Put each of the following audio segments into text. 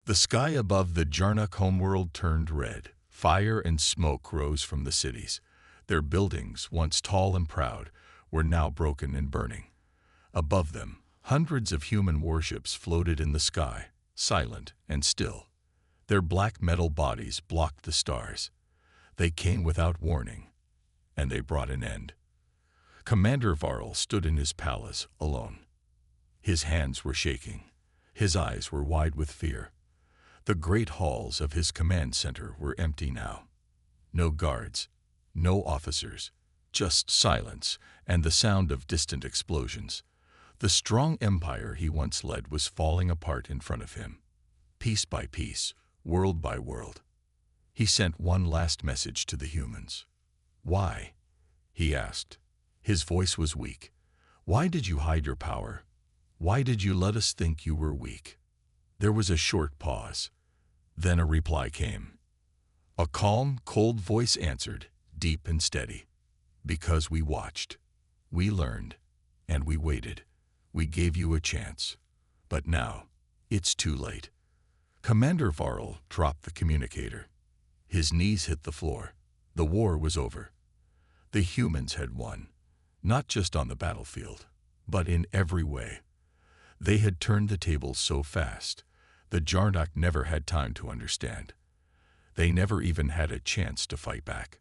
The sky above the Jarnock homeworld turned red. Fire and smoke rose from the cities. Their buildings, once tall and proud, were now broken and burning. Above them, hundreds of human warships floated in the sky, silent and still. Their black metal bodies blocked the stars. They came without warning, and they brought an end. Commander Varl stood in his palace, alone. His hands were shaking. His eyes were wide with fear. The great halls of his command center were empty now. No guards, no officers, just silence and the sound of distant explosions. The strong empire he once led was falling apart in front of him, piece by piece, world by world. He sent one last message to the humans. "Why?" he asked. His voice was weak. "Why did you hide your power? Why did you let us think you were weak?" There was a short pause. Then a reply came. A calm, cold voice answered, deep and steady. "Because we watched, we learned, and we waited. We gave you a chance. But now, it's too late." Commander Varl dropped the communicator. His knees hit the floor. The war was over. The humans had won, not just on the battlefield, but in every way. They had turned the tables so fast, the Jarnock never had time to understand. They never even had a chance to fight back.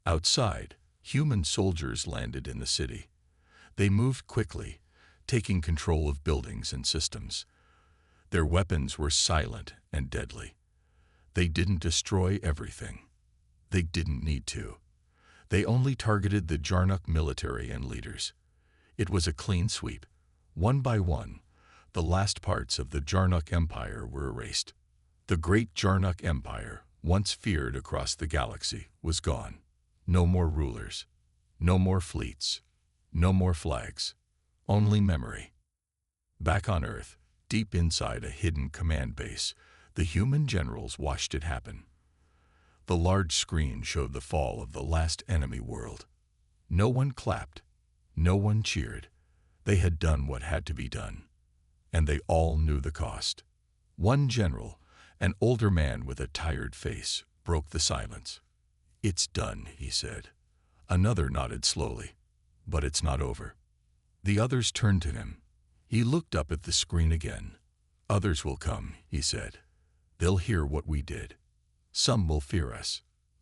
Outside, human soldiers landed in the city. They moved quickly, taking control of buildings and systems. Their weapons were silent and deadly. They didn't destroy everything. They didn't need to. They only targeted the Jarnock military and leaders. It was a clean sweep. One by one, the last parts of the Jarnock Empire were erased. The great Jarnock Empire, once feared across the galaxy, was gone. No more rulers. No more fleets. No more flags. Only memory. Back on Earth, deep inside a hidden command base, the human generals watched it happen. The large screen showed the fall of the last enemy world. No one clapped. No one cheered. They had done what had to be done. And they all knew the cost. One general, an older man with a tired face, broke the silence. "It's done," he said. Another nodded slowly. "But it's not over." The others turned to him. He looked up at the screen again. "Others will come," he said. "They'll hear what we did. Some will fear us.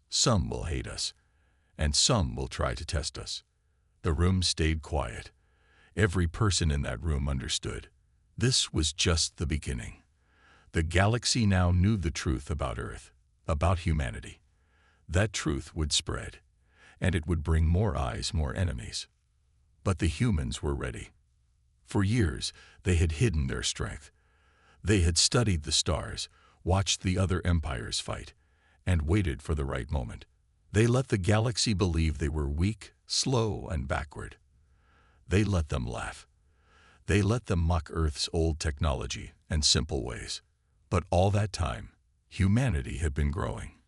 Some will hate us. And some will try to test us." The room stayed quiet. Every person in that room understood. This was just the beginning. The galaxy now knew the truth about Earth, about humanity. That truth would spread, and it would bring more eyes, more enemies. But the humans were ready. For years, they had hidden their strength. They had studied the stars, watched the other empires fight, and waited for the right moment. They let the galaxy believe they were weak, slow, and backward. They let them laugh. They let them mock Earth's old technology and simple ways. But all that time, humanity had been growing,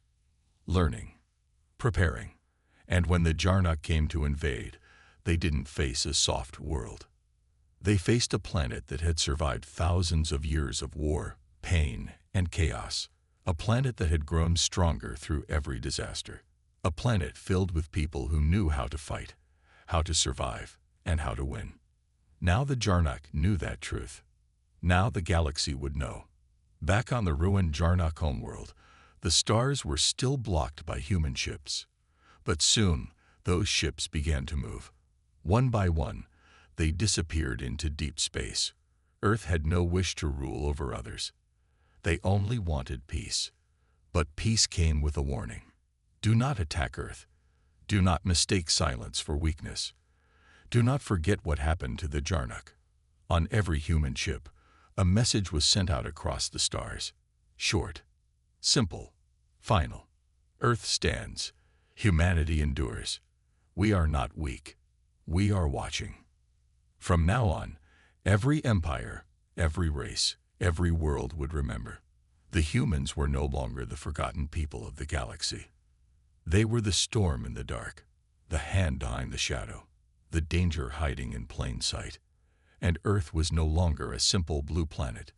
learning, preparing. And when the Jarnock came to invade, they didn't face a soft world. They faced a planet that had survived thousands of years of war, pain, and chaos. A planet that had grown stronger through every disaster. A planet filled with people who knew how to fight, how to survive, and how to win. Now the Jarnock knew that truth. Now the galaxy would know. Back on the ruined Jarnock homeworld, the stars were still blocked by human ships. But soon, those ships began to move. One by one, they disappeared into deep space. Earth had no wish to rule over others. They only wanted peace. But peace came with a warning. Do not attack Earth. Do not mistake silence for weakness. Do not forget what happened to the Jarnock. On every human ship, a message was sent out across the stars. Short, simple, final. Earth stands. Humanity endures. We are not weak. We are watching. From now on, every empire, every race, every world would remember. The humans were no longer the forgotten people of the galaxy. They were the storm in the dark, the hand behind the shadow, the danger hiding in plain sight. And Earth was no longer a simple blue planet.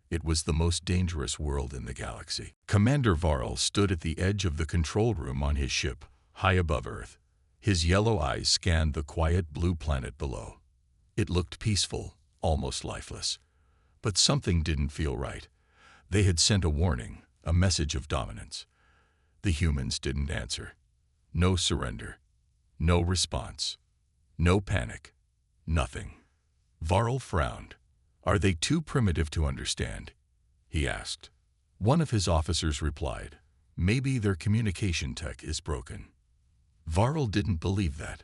It was the most dangerous world in the galaxy. Commander Varl stood at the edge of the control room on his ship, high above Earth. His yellow eyes scanned the quiet blue planet below. It looked peaceful, almost lifeless. But something didn't feel right. They had sent a warning, a message of dominance. The humans didn't answer. No surrender. No response. No panic. Nothing. Varl frowned. "Are they too primitive to understand?" he asked. One of his officers replied, "Maybe their communication tech is broken." Varl didn't believe that.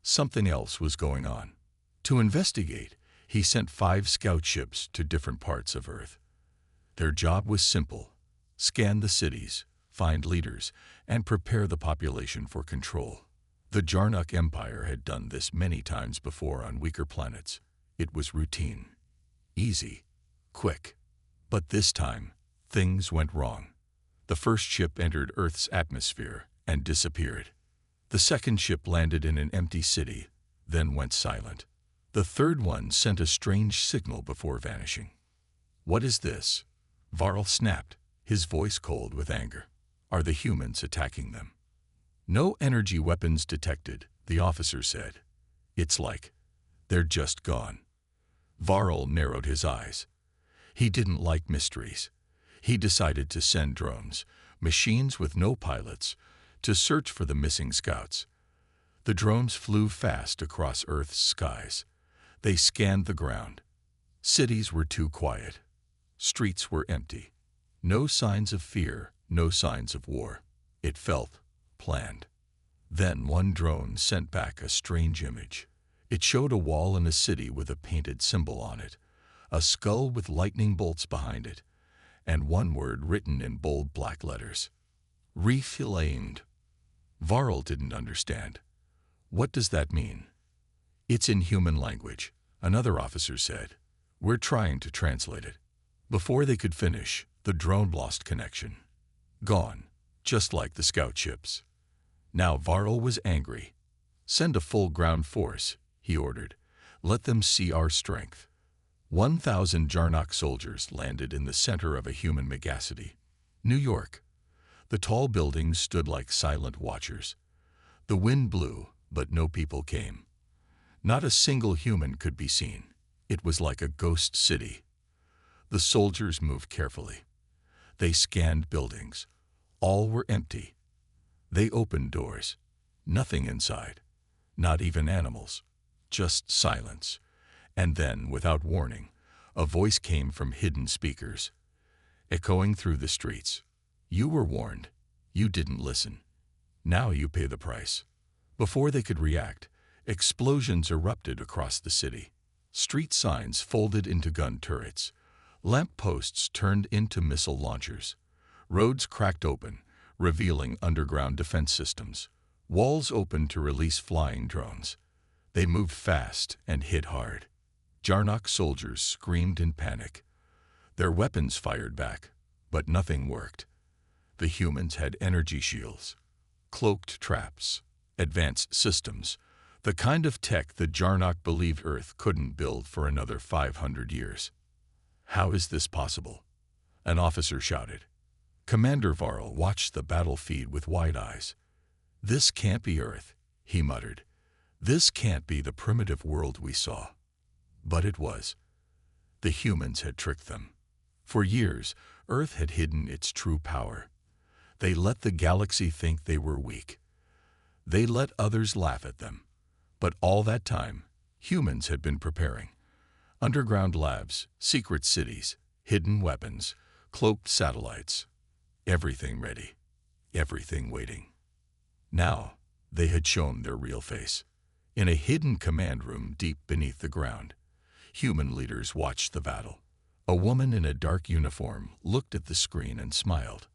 Something else was going on. To investigate, he sent 5 scout ships to different parts of Earth. Their job was simple: scan the cities, find leaders, and prepare the population for control. The Jarnuk Empire had done this many times before on weaker planets. It was routine. Easy. Quick. But this time, things went wrong. The first ship entered Earth's atmosphere and disappeared. The second ship landed in an empty city, then went silent. The third one sent a strange signal before vanishing. "What is this?" Varl snapped, his voice cold with anger. "Are the humans attacking them?" "No energy weapons detected," the officer said. "It's like they're just gone." Varl narrowed his eyes. He didn't like mysteries. He decided to send drones, machines with no pilots, to search for the missing scouts. The drones flew fast across Earth's skies. They scanned the ground. Cities were too quiet. Streets were empty. No signs of fear, no signs of war. It felt planned. Then one drone sent back a strange image. It showed a wall in a city with a painted symbol on it, a skull with lightning bolts behind it, and one word written in bold black letters: "Reflamed." Varl didn't understand. "What does that mean?" "It's in human language," another officer said. "We're trying to translate it." Before they could finish, the drone lost connection. Gone, just like the scout ships. Now Varl was angry. "Send a full ground force," he ordered. "Let them see our strength." 1,000 Jarnok soldiers landed in the center of a human megacity, New York. The tall buildings stood like silent watchers. The wind blew, but no people came. Not a single human could be seen. It was like a ghost city. The soldiers moved carefully. They scanned buildings. All were empty. They opened doors. Nothing inside. Not even animals. Just silence. And then, without warning, a voice came from hidden speakers, echoing through the streets. "You were warned. You didn't listen. Now you pay the price." Before they could react, explosions erupted across the city. Street signs folded into gun turrets. Lamp posts turned into missile launchers. Roads cracked open, revealing underground defense systems. Walls opened to release flying drones. They moved fast and hit hard. Jarnok soldiers screamed in panic. Their weapons fired back, but nothing worked. The humans had energy shields, cloaked traps, advanced systems, the kind of tech the Jarnok believed Earth couldn't build for another 500 years. "How is this possible?" an officer shouted. Commander Varl watched the battle feed with wide eyes. "This can't be Earth," he muttered. "This can't be the primitive world we saw." But it was. The humans had tricked them. For years, Earth had hidden its true power. They let the galaxy think they were weak. They let others laugh at them. But all that time, humans had been preparing. Underground labs, secret cities, hidden weapons, cloaked satellites. Everything ready. Everything waiting. Now, they had shown their real face. In a hidden command room deep beneath the ground, human leaders watched the battle. A woman in a dark uniform looked at the screen and smiled.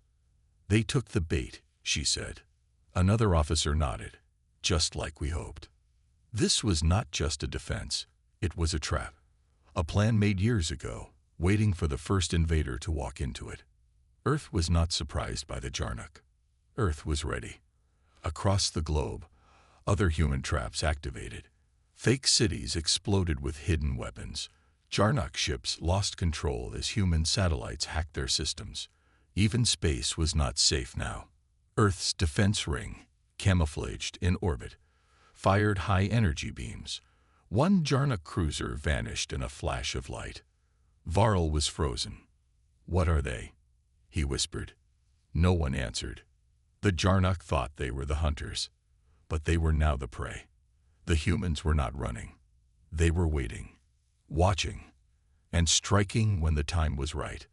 "They took the bait," she said. Another officer nodded. "Just like we hoped." This was not just a defense. It was a trap. A plan made years ago, waiting for the first invader to walk into it. Earth was not surprised by the Jarnuk. Earth was ready. Across the globe, other human traps activated. Fake cities exploded with hidden weapons. Jarnock ships lost control as human satellites hacked their systems. Even space was not safe now. Earth's defense ring, camouflaged in orbit, fired high-energy beams. One Jarnock cruiser vanished in a flash of light. Varl was frozen. "What are they?" he whispered. No one answered. The Jarnock thought they were the hunters, but they were now the prey. The humans were not running. They were waiting, watching, and striking when the time was right.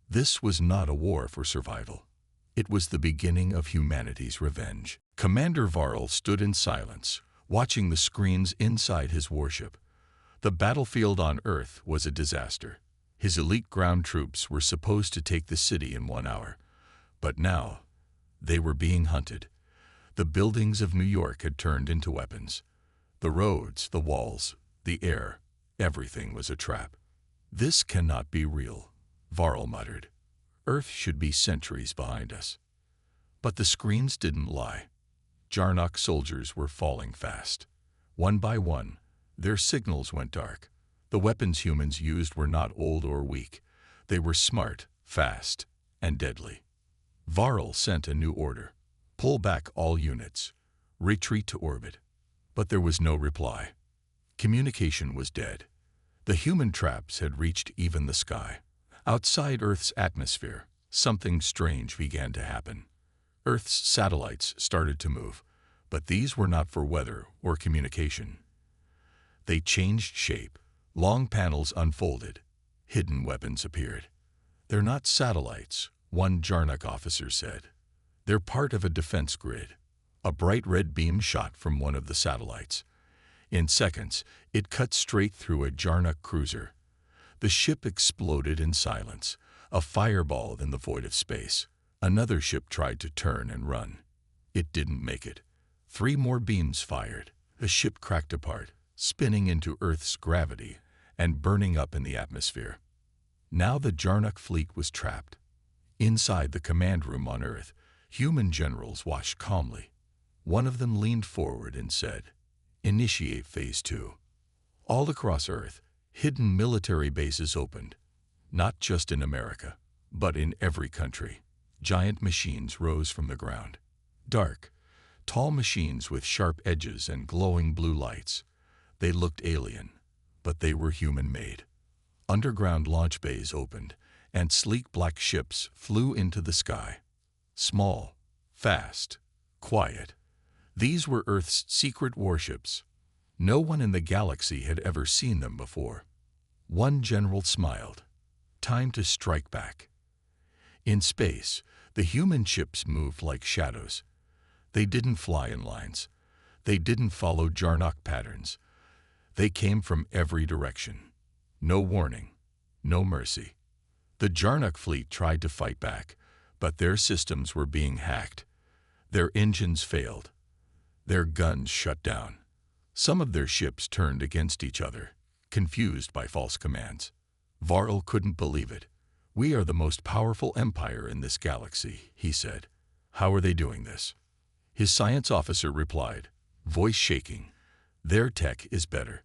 This was not a war for survival. It was the beginning of humanity's revenge. Commander Varl stood in silence, watching the screens inside his warship. The battlefield on Earth was a disaster. His elite ground troops were supposed to take the city in 1 hour. But now, they were being hunted. The buildings of New York had turned into weapons. The roads, the walls, the air, everything was a trap. "This cannot be real," Varl muttered. "Earth should be centuries behind us." But the screens didn't lie. Jarnock soldiers were falling fast. One by one, their signals went dark. The weapons humans used were not old or weak. They were smart, fast, and deadly. Varl sent a new order. "Pull back all units. Retreat to orbit." But there was no reply. Communication was dead. The human traps had reached even the sky. Outside Earth's atmosphere, something strange began to happen. Earth's satellites started to move, but these were not for weather or communication. They changed shape. Long panels unfolded. Hidden weapons appeared. "They're not satellites," one Jarnock officer said. "They're part of a defense grid." A bright red beam shot from one of the satellites. In seconds, it cut straight through a Jarnock cruiser. The ship exploded in silence, a fireball in the void of space. Another ship tried to turn and run. It didn't make it. 3 more beams fired. The ship cracked apart, spinning into Earth's gravity and burning up in the atmosphere. Now the Jarnock fleet was trapped. Inside the command room on Earth, human generals watched calmly. One of them leaned forward and said, "Initiate Phase 2. All across Earth, hidden military bases opened. Not just in America, but in every country. Giant machines rose from the ground. Dark, tall machines with sharp edges and glowing blue lights. They looked alien, but they were human-made. Underground launch bays opened, and sleek black ships flew into the sky. Small, fast, quiet. These were Earth's secret warships. No one in the galaxy had ever seen them before. One general smiled. Time to strike back. In space, the human ships moved like shadows. They didn't fly in lines. They didn't follow Jarnock patterns. They came from every direction. No warning, no mercy. The Jarnock fleet tried to fight back, but their systems were being hacked. Their engines failed. Their guns shut down. Some of their ships turned against each other, confused by false commands. Varl couldn't believe it. "We are the most powerful empire in this galaxy," he said. "How are they doing this?" His science officer replied, voice shaking, "Their tech is better.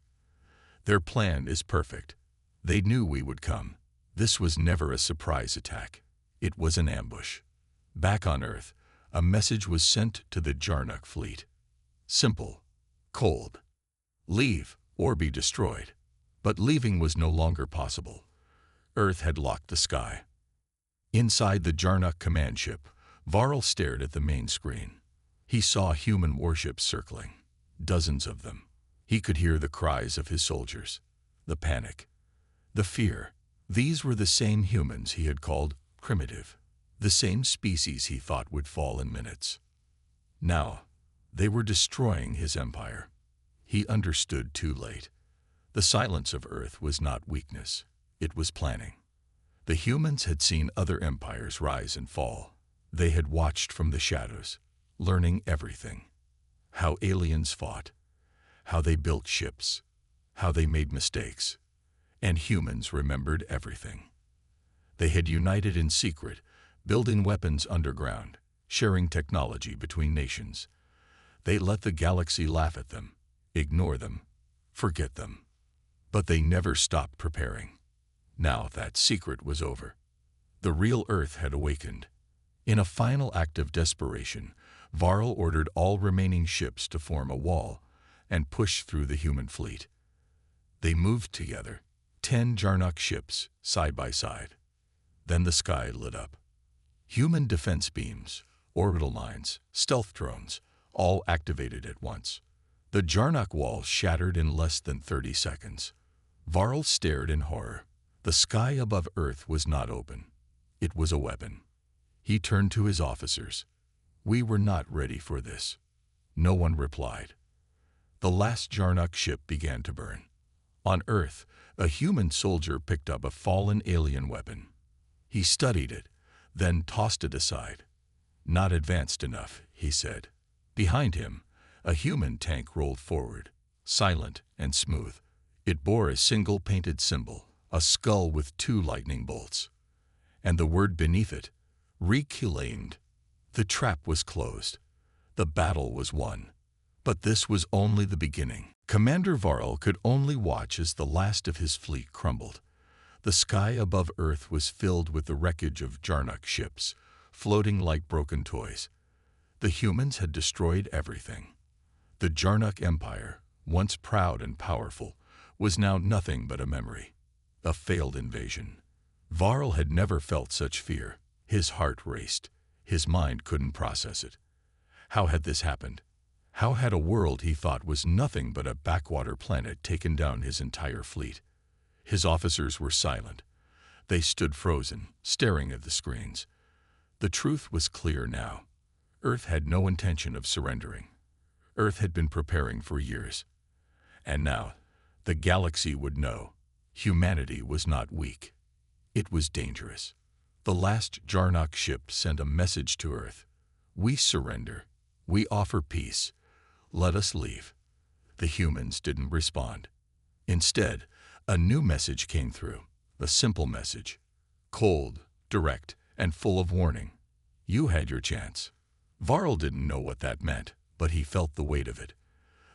Their plan is perfect. They knew we would come. This was never a surprise attack. It was an ambush." Back on Earth, a message was sent to the Jarnock fleet. Simple, cold. Leave or be destroyed. But leaving was no longer possible. Earth had locked the sky. Inside the Jarnock command ship, Varl stared at the main screen. He saw human warships circling, dozens of them. He could hear the cries of his soldiers, the panic, the fear. These were the same humans he had called primitive, the same species he thought would fall in minutes. Now, they were destroying his empire. He understood too late. The silence of Earth was not weakness. It was planning. The humans had seen other empires rise and fall. They had watched from the shadows, learning everything. How aliens fought, how they built ships, how they made mistakes. And humans remembered everything. They had united in secret, building weapons underground, sharing technology between nations. They let the galaxy laugh at them, ignore them, forget them. But they never stopped preparing. Now that secret was over. The real Earth had awakened. In a final act of desperation, Varl ordered all remaining ships to form a wall and push through the human fleet. They moved together, 10 Jarnock ships, side by side. Then the sky lit up. Human defense beams, orbital mines, stealth drones, all activated at once. The Jarnock wall shattered in less than 30 seconds. Varl stared in horror. The sky above Earth was not open. It was a weapon. He turned to his officers. "We were not ready for this." No one replied. The last Jarnock ship began to burn. On Earth, a human soldier picked up a fallen alien weapon. He studied it, then tossed it aside. "Not advanced enough," he said. Behind him, a human tank rolled forward, silent and smooth. It bore a single painted symbol, a skull with 2 lightning bolts. And the word beneath it, reclaimed. The trap was closed. The battle was won. But this was only the beginning. Commander Varl could only watch as the last of his fleet crumbled. The sky above Earth was filled with the wreckage of Jarnock ships, floating like broken toys. The humans had destroyed everything. The Jarnock Empire, once proud and powerful, was now nothing but a memory, a failed invasion. Varl had never felt such fear. His heart raced. His mind couldn't process it. How had this happened? How had a world he thought was nothing but a backwater planet taken down his entire fleet? His officers were silent. They stood frozen, staring at the screens. The truth was clear now. Earth had no intention of surrendering. Earth had been preparing for years. And now, the galaxy would know. Humanity was not weak. It was dangerous. The last Jarnock ship sent a message to Earth. "We surrender. We offer peace. Let us leave." The humans didn't respond. Instead, a new message came through, a simple message. Cold, direct, and full of warning. You had your chance. Varl didn't know what that meant, but he felt the weight of it.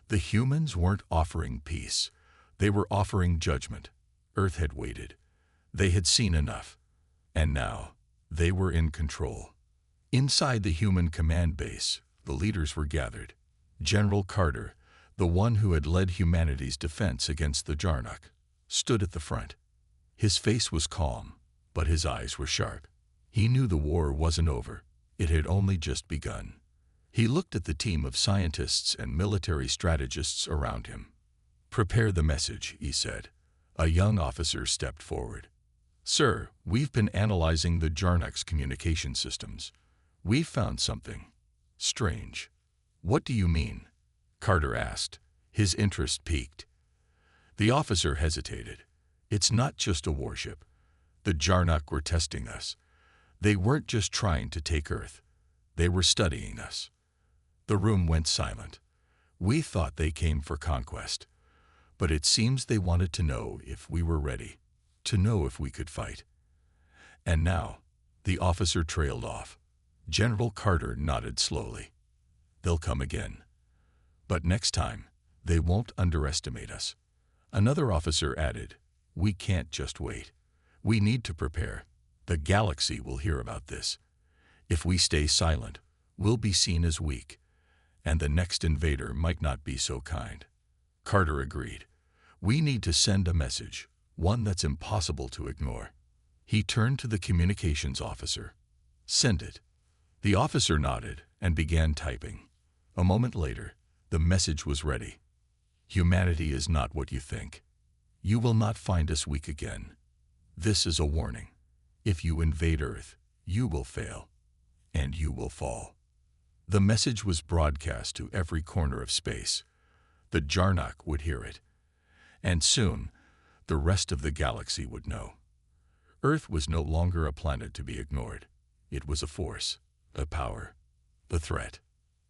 The humans weren't offering peace. They were offering judgment. Earth had waited. They had seen enough. And now, they were in control. Inside the human command base, the leaders were gathered. General Carter, the one who had led humanity's defense against the Jarnock, stood at the front. His face was calm, but his eyes were sharp. He knew the war wasn't over. It had only just begun. He looked at the team of scientists and military strategists around him. "Prepare the message," he said. A young officer stepped forward. "Sir, we've been analyzing the Jarnock's communication systems. We've found something strange." "What do you mean?" Carter asked. His interest piqued. The officer hesitated. "It's not just a warship. The Jarnock were testing us. They weren't just trying to take Earth. They were studying us." The room went silent. "We thought they came for conquest. But it seems they wanted to know if we were ready, to know if we could fight." And now, the officer trailed off. General Carter nodded slowly. "They'll come again. But next time, they won't underestimate us." Another officer added, "We can't just wait. We need to prepare. The galaxy will hear about this. If we stay silent, we'll be seen as weak, and the next invader might not be so kind." Carter agreed. "We need to send a message, one that's impossible to ignore." He turned to the communications officer. "Send it." The officer nodded and began typing. A moment later, the message was ready. "Humanity is not what you think. You will not find us weak again. This is a warning. If you invade Earth, you will fail, and you will fall." The message was broadcast to every corner of space. The Jarnock would hear it. And soon, the rest of the galaxy would know. Earth was no longer a planet to be ignored. It was a force, a power, a threat.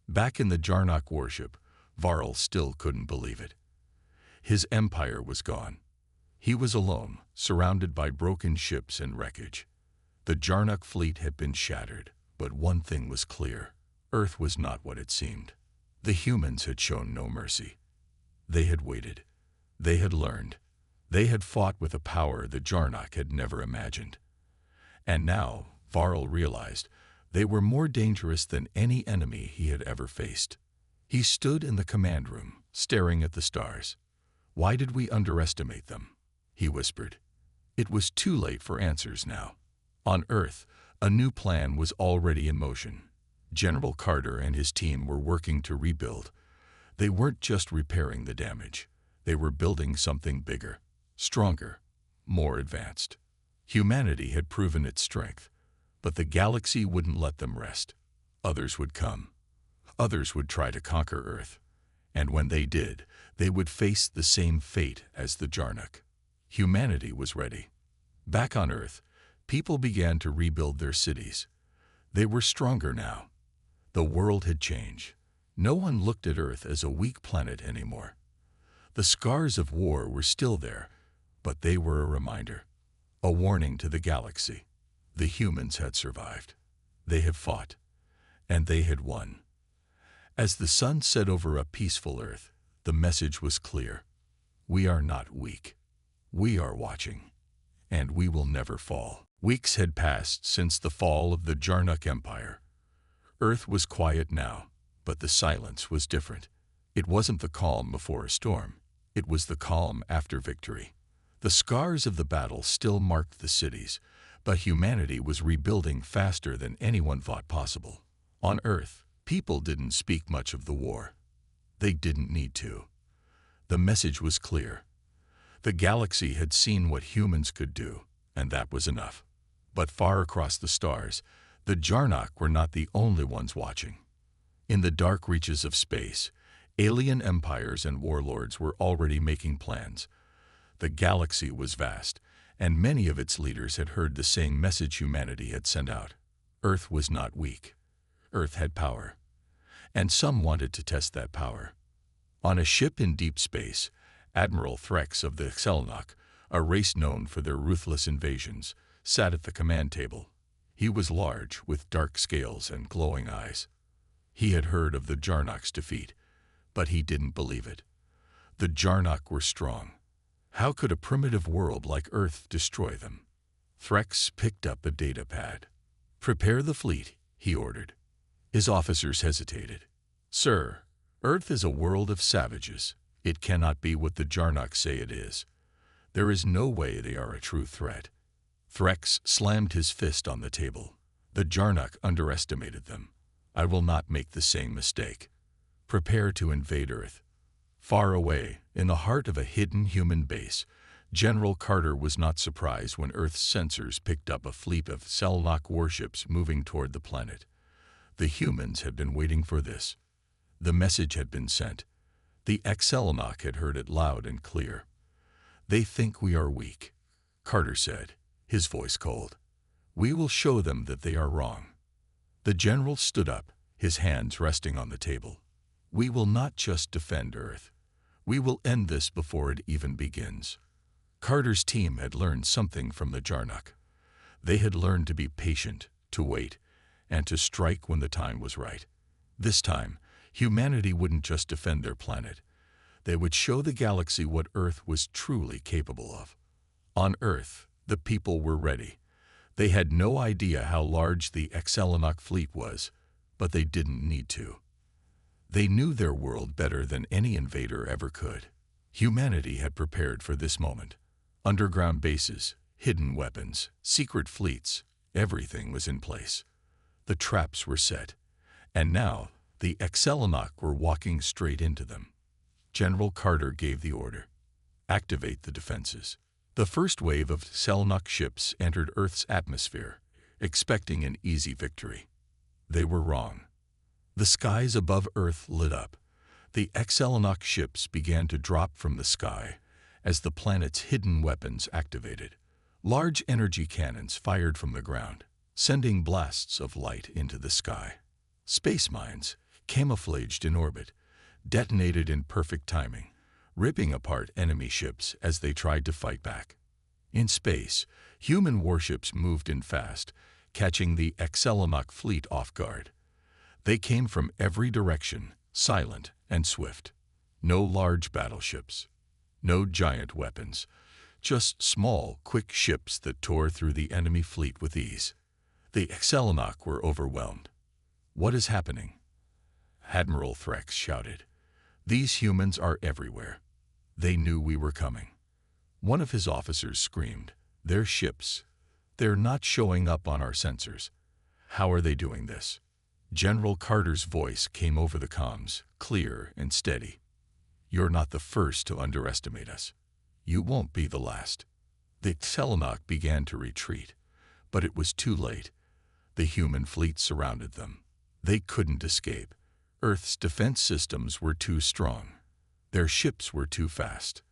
Back in the Jarnock warship, Varl still couldn't believe it. His empire was gone. He was alone, surrounded by broken ships and wreckage. The Jarnock fleet had been shattered, but one thing was clear. Earth was not what it seemed. The humans had shown no mercy. They had waited. They had learned. They had fought with a power that Jarnock had never imagined. And now, Varl realized, they were more dangerous than any enemy he had ever faced. He stood in the command room, staring at the stars. "Why did we underestimate them?" he whispered. It was too late for answers now. On Earth, a new plan was already in motion. General Carter and his team were working to rebuild. They weren't just repairing the damage. They were building something bigger, stronger, more advanced. Humanity had proven its strength, but the galaxy wouldn't let them rest. Others would come. Others would try to conquer Earth. And when they did, they would face the same fate as the Jarnock. Humanity was ready. Back on Earth, people began to rebuild their cities. They were stronger now. The world had changed. No one looked at Earth as a weak planet anymore. The scars of war were still there, but they were a reminder, a warning to the galaxy. The humans had survived. They had fought, and they had won. As the sun set over a peaceful Earth, the message was clear. We are not weak. We are watching, and we will never fall. Weeks had passed since the fall of the Jarnock Empire. Earth was quiet now, but the silence was different. It wasn't the calm before a storm. It was the calm after victory. The scars of the battle still marked the cities, but humanity was rebuilding faster than anyone thought possible. On Earth, people didn't speak much of the war. They didn't need to. The message was clear. The galaxy had seen what humans could do, and that was enough. But far across the stars, the Jarnock were not the only ones watching. In the dark reaches of space, alien empires and warlords were already making plans. The galaxy was vast, and many of its leaders had heard the same message humanity had sent out. Earth was not weak. Earth had power. And some wanted to test that power. On a ship in deep space, Admiral Threx of the Xelnock, a race known for their ruthless invasions, sat at the command table. He was large, with dark scales and glowing eyes. He had heard of the Jarnock's defeat, but he didn't believe it. The Jarnock were strong. How could a primitive world like Earth destroy them? Threx picked up a data pad. "Prepare the fleet," he ordered. His officers hesitated. "Sir, Earth is a world of savages. It cannot be what the Jarnock say it is. There is no way they are a true threat." Threx slammed his fist on the table. "The Jarnock underestimated them. I will not make the same mistake. Prepare to invade Earth." Far away, in the heart of a hidden human base, General Carter was not surprised when Earth's sensors picked up a fleet of Xelnock warships moving toward the planet. The humans had been waiting for this. The message had been sent. The Xelnock had heard it loud and clear. "They think we are weak," Carter said, his voice cold. "We will show them that they are wrong." The general stood up, his hands resting on the table. "We will not just defend Earth. We will end this before it even begins." Carter's team had learned something from the Jarnock. They had learned to be patient, to wait, and to strike when the time was right. This time, humanity wouldn't just defend their planet. They would show the galaxy what Earth was truly capable of. On Earth, the people were ready. They had no idea how large the Xelnock fleet was, but they didn't need to. They knew their world better than any invader ever could. Humanity had prepared for this moment. Underground bases, hidden weapons, secret fleets, everything was in place. The traps were set, and now the Xelnock were walking straight into them. General Carter gave the order. "Activate the defenses." The first wave of Xelnock ships entered Earth's atmosphere, expecting an easy victory. They were wrong. The skies above Earth lit up. The Xelnock ships began to drop from the sky as the planet's hidden weapons activated. Large energy cannons fired from the ground, sending blasts of light into the sky. Space mines, camouflaged in orbit, detonated in perfect timing, ripping apart enemy ships as they tried to fight back. In space, human warships moved in fast, catching the Xelnock fleet off guard. They came from every direction, silent and swift. No large battleships, no giant weapons, just small, quick ships that tore through the enemy fleet with ease. The Excellenach were overwhelmed. "What is happening?" Admiral Threx shouted. "These humans are everywhere. They knew we were coming." One of his officers screamed, "They're ships. They're not showing up on our sensors. How are they doing this?" General Carter's voice came over the comms, clear and steady. "You're not the first to underestimate us. You won't be the last." The Excellenach began to retreat, but it was too late. The human fleet surrounded them. They couldn't escape. Earth's defense systems were too strong. Their ships were too fast.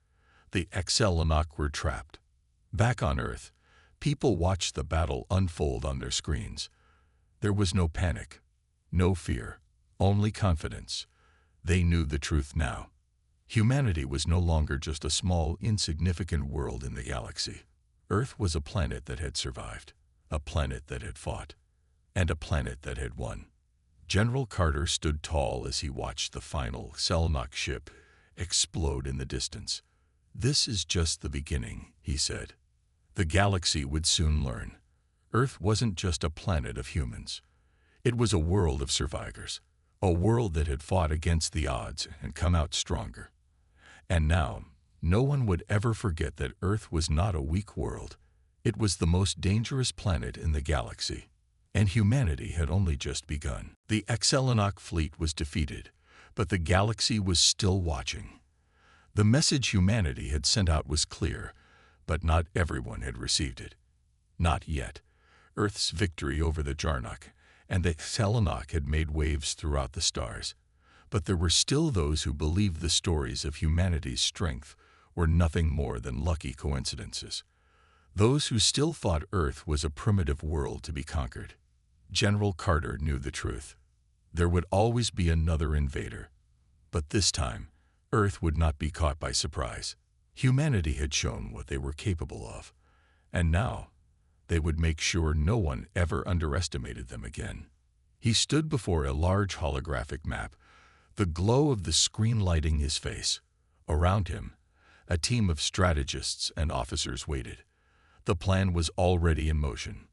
The Excellenach were trapped. Back on Earth, people watched the battle unfold on their screens. There was no panic, no fear, only confidence. They knew the truth now. Humanity was no longer just a small, insignificant world in the galaxy. Earth was a planet that had survived, a planet that had fought, and a planet that had won. General Carter stood tall as he watched the final Excellenach ship explode in the distance. "This is just the beginning," he said. The galaxy would soon learn. Earth wasn't just a planet of humans. It was a world of survivors, a world that had fought against the odds and come out stronger. And now, no one would ever forget that Earth was not a weak world. It was the most dangerous planet in the galaxy. And humanity had only just begun. The Excellenach fleet was defeated, but the galaxy was still watching. The message humanity had sent out was clear, but not everyone had received it. Not yet. Earth's victory over the Jarnach and the Excellenach had made waves throughout the stars, but there were still those who believed the stories of humanity's strength were nothing more than lucky coincidences. Those who still thought Earth was a primitive world to be conquered. General Carter knew the truth. There would always be another invader. But this time, Earth would not be caught by surprise. Humanity had shown what they were capable of, and now they would make sure no one ever underestimated them again. He stood before a large holographic map, the glow of the screen lighting his face. Around him, a team of strategists and officers waited. The plan was already in motion.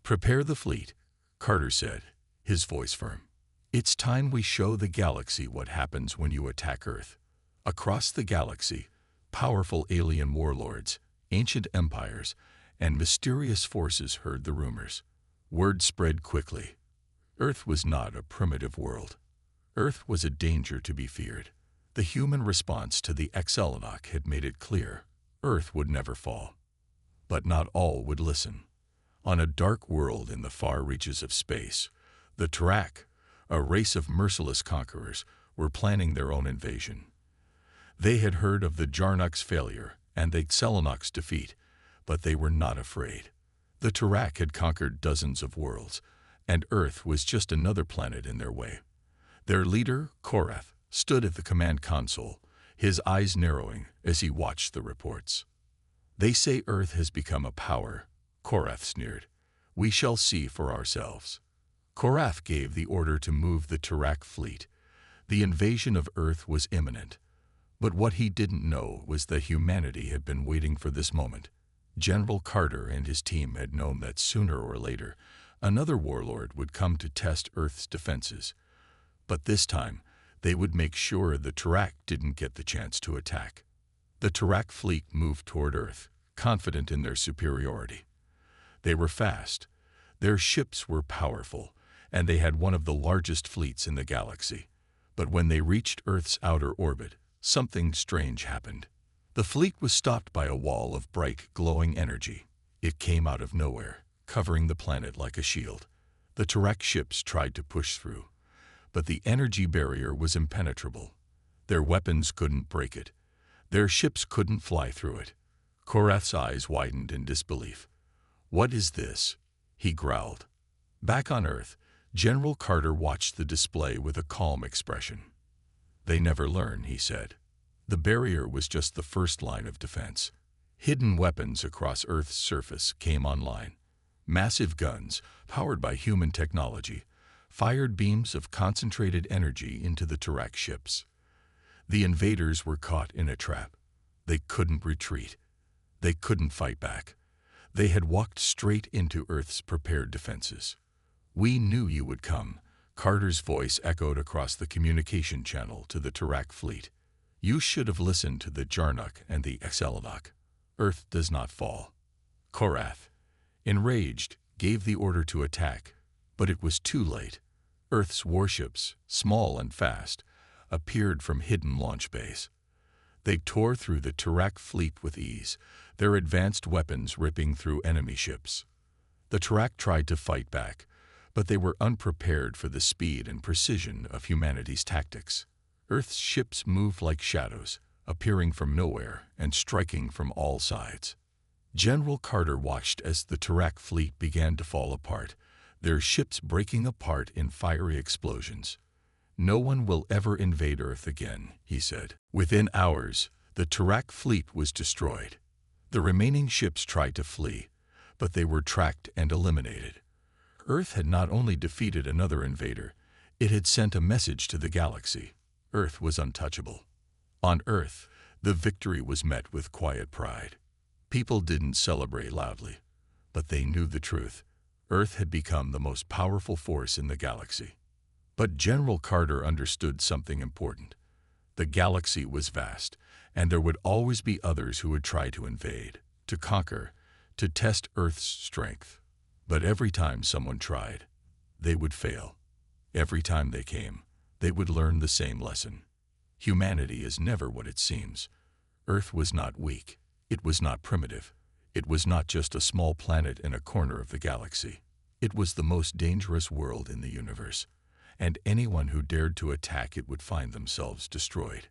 "Prepare the fleet," Carter said, his voice firm. "It's time we show the galaxy what happens when you attack Earth." Across the galaxy, powerful alien warlords, ancient empires, and mysterious forces heard the rumors. Word spread quickly. Earth was not a primitive world. Earth was a danger to be feared. The human response to the Excellenach had made it clear Earth would never fall. But not all would listen. On a dark world in the far reaches of space, the Tarak, a race of merciless conquerors, were planning their own invasion. They had heard of the Jarnach's failure and the Excellenach's defeat, but they were not afraid. The Tarak had conquered dozens of worlds, and Earth was just another planet in their way. Their leader, Korath, stood at the command console, his eyes narrowing as he watched the reports. "They say Earth has become a power," Korath sneered. "We shall see for ourselves." Korath gave the order to move the Tarak fleet. The invasion of Earth was imminent. But what he didn't know was that humanity had been waiting for this moment. General Carter and his team had known that sooner or later, another warlord would come to test Earth's defenses. But this time, they would make sure the Tarak didn't get the chance to attack. The Tarak fleet moved toward Earth, confident in their superiority. They were fast, their ships were powerful, and they had one of the largest fleets in the galaxy. But when they reached Earth's outer orbit, something strange happened. The fleet was stopped by a wall of bright, glowing energy. It came out of nowhere, covering the planet like a shield. The Tarak ships tried to push through, but the energy barrier was impenetrable. Their weapons couldn't break it. Their ships couldn't fly through it. Korath's eyes widened in disbelief. "What is this?" he growled. Back on Earth, General Carter watched the display with a calm expression. "They never learn," he said. The barrier was just the first line of defense. Hidden weapons across Earth's surface came online. Massive guns, powered by human technology, fired beams of concentrated energy into the Tarak ships. The invaders were caught in a trap. They couldn't retreat. They couldn't fight back. They had walked straight into Earth's prepared defenses. "We knew you would come," Carter's voice echoed across the communication channel to the Tarak fleet. "You should have listened to the Jarnuk and the Excelenok. Earth does not fall." Korath, enraged, gave the order to attack, but it was too late. Earth's warships, small and fast, appeared from hidden launch bays. They tore through the Tarak fleet with ease, their advanced weapons ripping through enemy ships. The Tarak tried to fight back, but they were unprepared for the speed and precision of humanity's tactics. Earth's ships moved like shadows, appearing from nowhere and striking from all sides. General Carter watched as the Tarak fleet began to fall apart, their ships breaking apart in fiery explosions. "No one will ever invade Earth again," he said. Within hours, the Tarak fleet was destroyed. The remaining ships tried to flee, but they were tracked and eliminated. Earth had not only defeated another invader, it had sent a message to the galaxy. Earth was untouchable. On Earth, the victory was met with quiet pride. People didn't celebrate loudly, but they knew the truth. Earth had become the most powerful force in the galaxy. But General Carter understood something important. The galaxy was vast, and there would always be others who would try to invade, to conquer, to test Earth's strength. But every time someone tried, they would fail. Every time they came, they would learn the same lesson. Humanity is never what it seems. Earth was not weak. It was not primitive. It was not just a small planet in a corner of the galaxy. It was the most dangerous world in the universe, and anyone who dared to attack it would find themselves destroyed.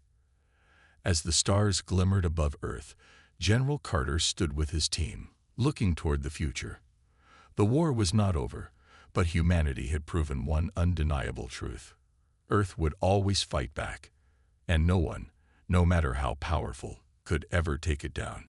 As the stars glimmered above Earth, General Carter stood with his team, looking toward the future. The war was not over, but humanity had proven one undeniable truth. Earth would always fight back, and no one, no matter how powerful, could ever take it down.